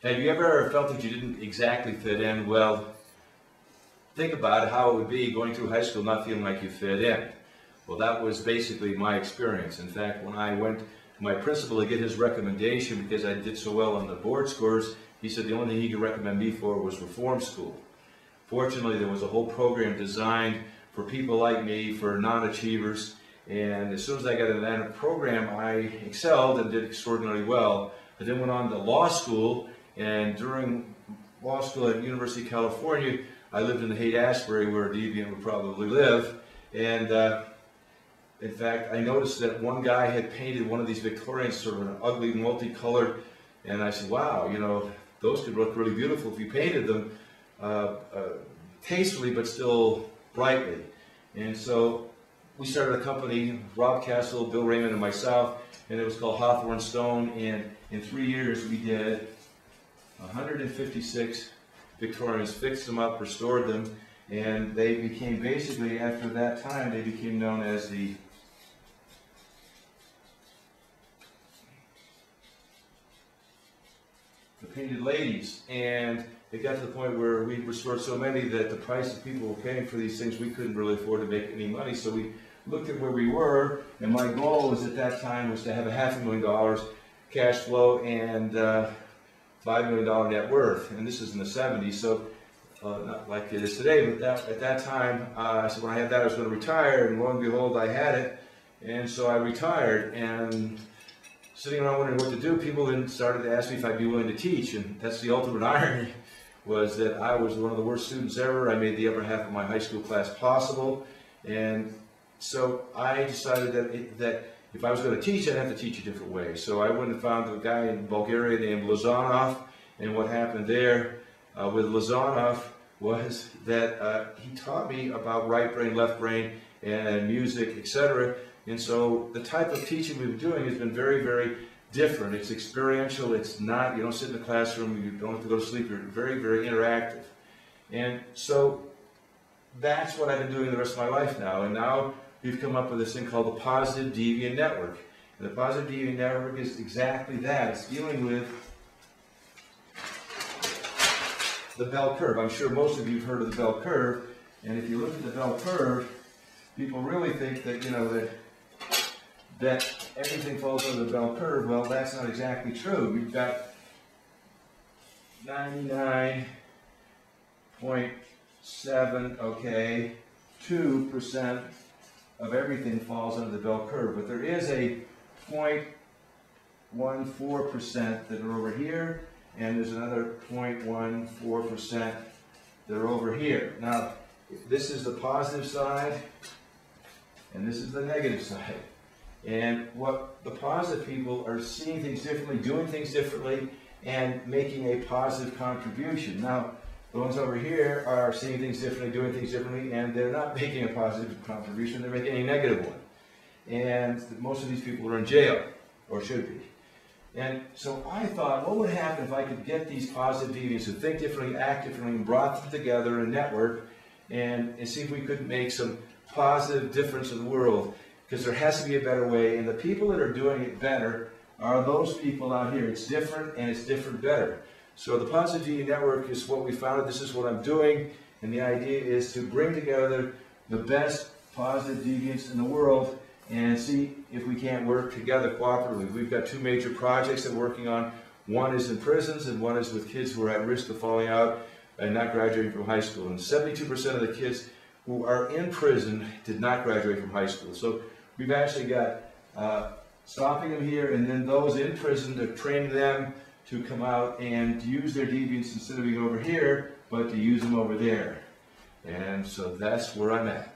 Have you ever felt that you didn't exactly fit in? Well, think about how it would be going through high school not feeling like you fit in. Well, that was basically my experience. In fact, when I went to my principal to get his recommendation because I did so well on the board scores, he said the only thing he could recommend me for was reform school. Fortunately, there was a whole program designed for people like me, for non-achievers, and as soon as I got into that program, I excelled and did extraordinarily well. I then went on to law school, and during law school at University of California, I lived in the Haight-Ashbury where a deviant would probably live, and in fact, I noticed that one guy had painted one of these Victorians, sort of an ugly, multicolored, and I said, wow, you know, those could look really beautiful if you painted them tastefully but still brightly. And so we started a company, Rob Castle, Bill Raymond, and myself, and it was called Hawthorne Stone, and in 3 years we did 156 Victorians, fixed them up, restored them, and they became basically, after that time, they became known as the Painted Ladies. And it got to the point where we restored so many that the price that people were paying for these things, we couldn't really afford to make any money. So we looked at where we were, and my goal was at that time was to have $500,000 cash flow and $5 million net worth. And this is in the 70s, so not like it is today, but at that time, I said when I had that I was going to retire, and lo and behold I had it, and so I retired. And sitting around wondering what to do, people then started to ask me if I'd be willing to teach, and that's the ultimate irony, was that I was one of the worst students ever. I made the upper half of my high school class possible, and so I decided that if I was going to teach, I'd have to teach a different way. So I went and found a guy in Bulgaria named Lazanov, and what happened there with Lazanov was that he taught me about right brain, left brain, and music, etc. And so the type of teaching we've been doing has been very, very different. It's experiential. It's not, you don't sit in the classroom, you don't have to go to sleep. You're very, very interactive. And so that's what I've been doing the rest of my life now. And now we've come up with this thing called the Positive Deviant Network. And the Positive Deviant Network is exactly that. It's dealing with the bell curve. I'm sure most of you have heard of the bell curve. And if you look at the bell curve, people really think that, you know, that everything falls under the bell curve. Well, that's not exactly true. We've got 99.7, okay, 2% of everything falls under the bell curve. But there is a 0.14% that are over here, and there's another 0.14% that are over here. Now, this is the positive side, and this is the negative side. And what the positive people are seeing things differently, doing things differently, and making a positive contribution. Now, the ones over here are seeing things differently, doing things differently, and they're not making a positive contribution, they're making a negative one. And most of these people are in jail, or should be. And so I thought, what would happen if I could get these positive deviants who think differently, act differently, and brought them together in a network, and see if we could make some positive difference in the world. Because there has to be a better way, and the people that are doing it better are those people out here. It's different, and it's different better. So the Positive Deviant Network is what we founded. This is what I'm doing, and the idea is to bring together the best positive deviants in the world and see if we can't work together cooperatively. We've got two major projects that we're working on. One is in prisons, and one is with kids who are at risk of falling out and not graduating from high school. And 72% of the kids who are in prison did not graduate from high school. So we've actually got stopping them here, and then those in prison, to train them to come out and use their deviants instead of being over here, but to use them over there. And so that's where I'm at.